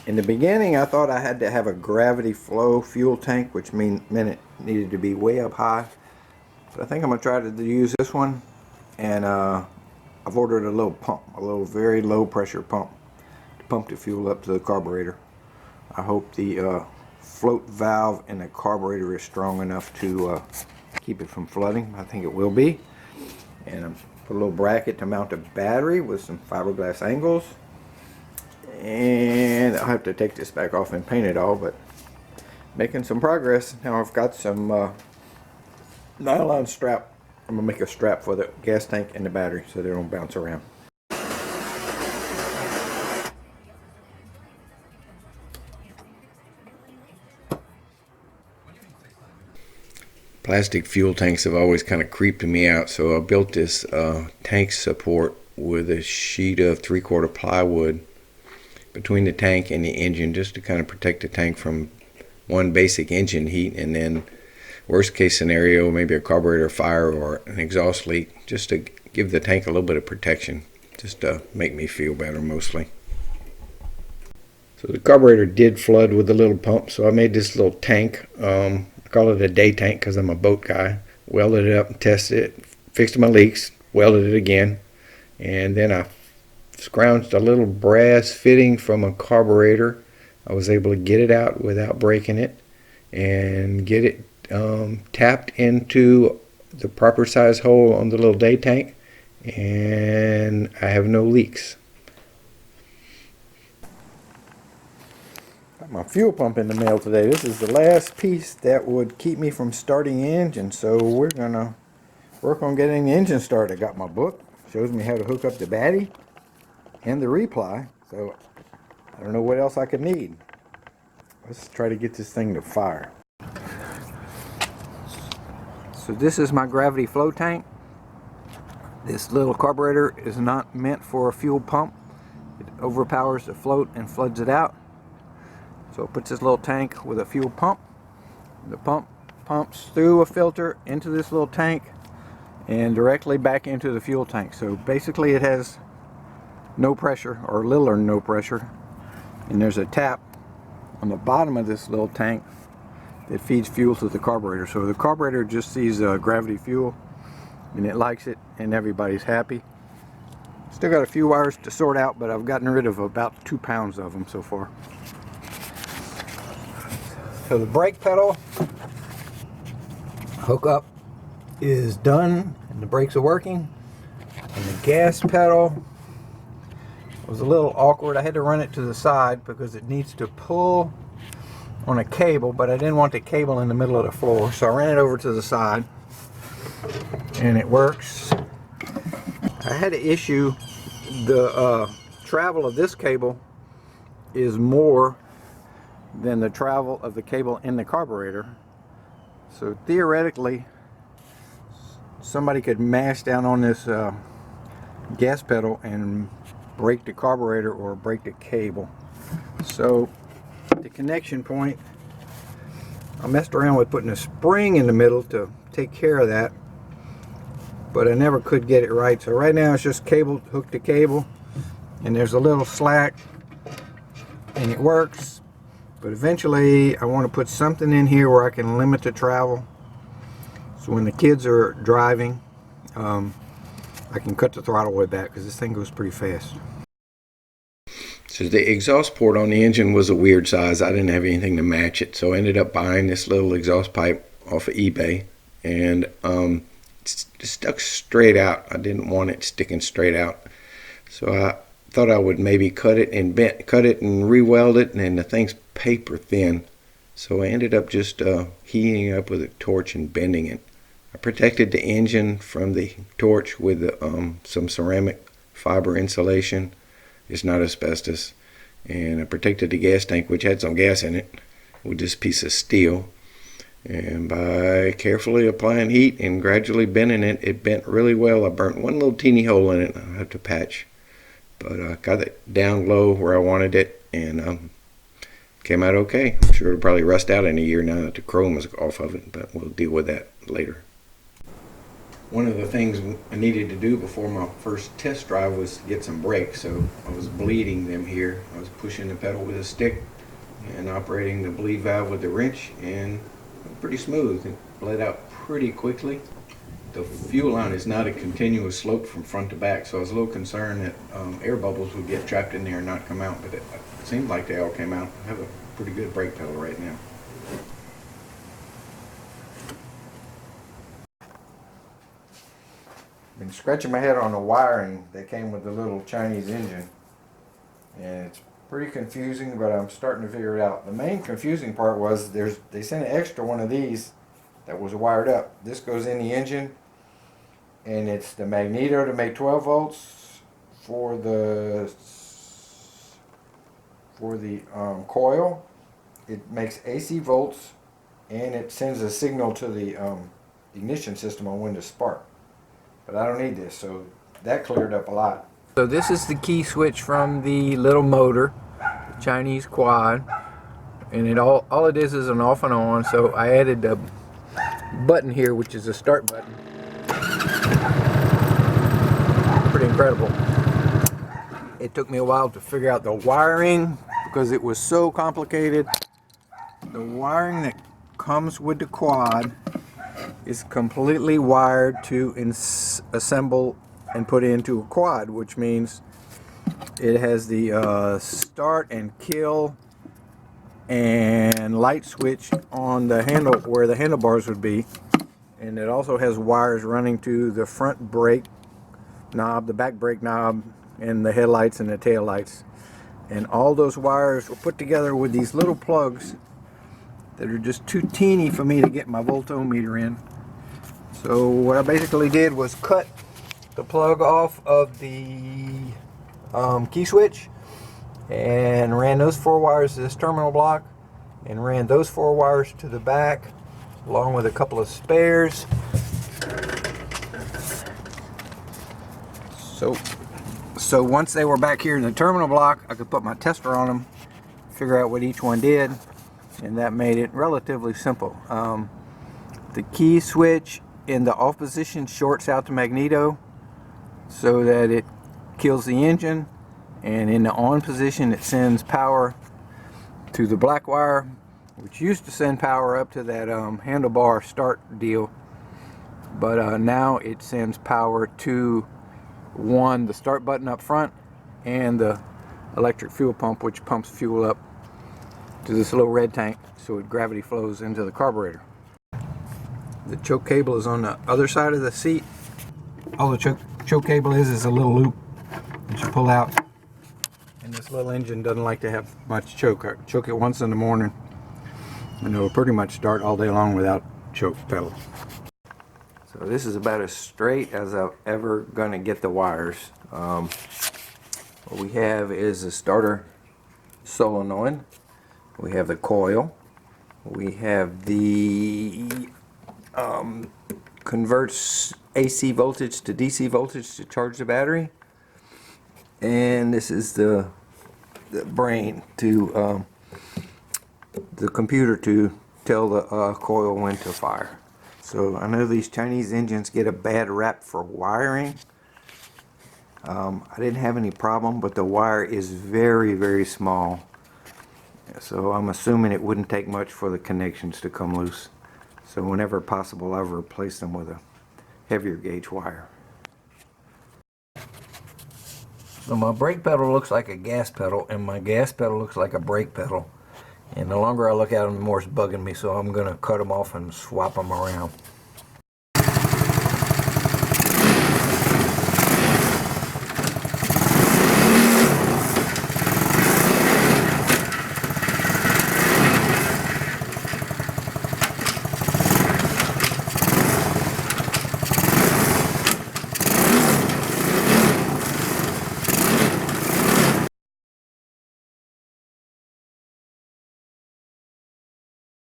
In the beginning, I thought I had to have a gravity flow fuel tank, which meant it needed to be way up high. But I think I'm going to try to use this one. And I've ordered a little pump, a little very low pressure pump to pump the fuel up to the carburetor. I hope the float valve in the carburetor is strong enough to keep it from flooding. I think it will be. And I'm put a little bracket to mount a battery with some fiberglass angles. And I'll have to take this back off and paint it all, but making some progress. Now I've got some nylon strap. I'm gonna make a strap for the gas tank and the battery so they don't bounce around. Plastic fuel tanks have always kind of creeped me out, so I built this tank support with a sheet of 3/4 plywood between the tank and the engine, just to kind of protect the tank from one, basic engine heat, and then worst case scenario, maybe a carburetor fire or an exhaust leak, just to give the tank a little bit of protection, just to make me feel better mostly. So the carburetor did flood with the little pump, so I made this little tank. I call it a day tank because I'm a boat guy. Welded it up and tested it, fixed my leaks, welded it again, and then I scrounged a little brass fitting from a carburetor. I was able to get it out without breaking it and get it tapped into the proper size hole on the little day tank, and I have no leaks. Got my fuel pump in the mail today. This is the last piece that would keep me from starting the engine, so we're gonna work on getting the engine started. I got my book, shows me how to hook up the battery and the reply, so I don't know what else I could need. Let's try to get this thing to fire. So this is my gravity flow tank. This little carburetor is not meant for a fuel pump. It overpowers the float and floods it out. So it puts this little tank with a fuel pump. The pump pumps through a filter into this little tank and directly back into the fuel tank. So basically it has no pressure, or little or no pressure, and there's a tap on the bottom of this little tank that feeds fuel to the carburetor. So the carburetor just sees gravity fuel and it likes it, and everybody's happy. Still got a few wires to sort out, but I've gotten rid of about 2 pounds of them so far. So the brake pedal hookup is done and the brakes are working, and the gas pedal was a little awkward. I had to run it to the side because it needs to pull on a cable, but I didn't want the cable in the middle of the floor, so I ran it over to the side and it works. I had an issue. The travel of this cable is more than the travel of the cable in the carburetor, so theoretically somebody could mash down on this gas pedal and break the carburetor or break the cable. So the connection point, I messed around with putting a spring in the middle to take care of that, but I never could get it right. So right now it's just cable hooked to cable, and there's a little slack and it works, but eventually I want to put something in here where I can limit the travel, so when the kids are driving I can cut the throttle way back, because this thing goes pretty fast. So the exhaust port on the engine was a weird size. I didn't have anything to match it, so I ended up buying this little exhaust pipe off of eBay, and it stuck straight out. I didn't want it sticking straight out, so I thought I would maybe cut it and re-weld it, and the thing's paper thin, so I ended up just heating it up with a torch and bending it. I protected the engine from the torch with some ceramic fiber insulation. It's not asbestos. And I protected the gas tank, which had some gas in it, with this piece of steel. And by carefully applying heat and gradually bending it, it bent really well. I burnt one little teeny hole in it I have to patch. But I got it down low where I wanted it, and came out okay. I'm sure it'll probably rust out in a year now that the chrome is off of it, but we'll deal with that later. One of the things I needed to do before my first test drive was to get some brakes, so I was bleeding them here. I was pushing the pedal with a stick and operating the bleed valve with the wrench, and pretty smooth. It bled out pretty quickly. The fuel line is not a continuous slope from front to back, so I was a little concerned that air bubbles would get trapped in there and not come out, but it seemed like they all came out. I have a pretty good brake pedal right now. Been scratching my head on the wiring that came with the little Chinese engine, and it's pretty confusing, but I'm starting to figure it out. The main confusing part was they sent an extra one of these that was wired up. This goes in the engine, and it's the magneto to make 12 volts for the coil. It makes AC volts, and it sends a signal to the ignition system on when to spark. But I don't need this, so that cleared up a lot. So this is the key switch from the little motor, the Chinese quad, and all it is an off and on. So I added a button here, which is a start button. Pretty incredible. It took me a while to figure out the wiring because it was so complicated. The wiring that comes with the quad is completely wired to assemble and put into a quad, which means it has the start and kill and light switch on the handle where the handlebars would be, and it also has wires running to the front brake knob, the back brake knob, and the headlights and the tail lights. And all those wires were put together with these little plugs that are just too teeny for me to get my voltometer in. So what I basically did was cut the plug off of the key switch and ran those 4 wires to this terminal block and ran those 4 wires to the back along with a couple of spares. So once they were back here in the terminal block, I could put my tester on them, figure out what each one did, and that made it relatively simple. The key switch in the off position shorts out the magneto so that it kills the engine, and in the on position it sends power to the black wire, which used to send power up to that handlebar start deal, but now it sends power to the start button up front and the electric fuel pump, which pumps fuel up to this little red tank so it gravity flows into the carburetor. The choke cable is on the other side of the seat. All the choke cable is a little loop that you pull out, and this little engine doesn't like to have much choke. I choke it once in the morning and it will pretty much start all day long without choke pedal. So this is about as straight as I'm ever going to get the wires. What we have is a starter solenoid. We have the coil. We have the converts AC voltage to DC voltage to charge the battery. And this is the brain to the computer to tell the coil when to fire. So I know these Chinese engines get a bad rap for wiring. I didn't have any problem, but the wire is very, very small. So I'm assuming it wouldn't take much for the connections to come loose. So whenever possible, I've replaced them with a heavier gauge wire. So my brake pedal looks like a gas pedal, and my gas pedal looks like a brake pedal. And the longer I look at them, the more it's bugging me, so I'm going to cut them off and swap them around.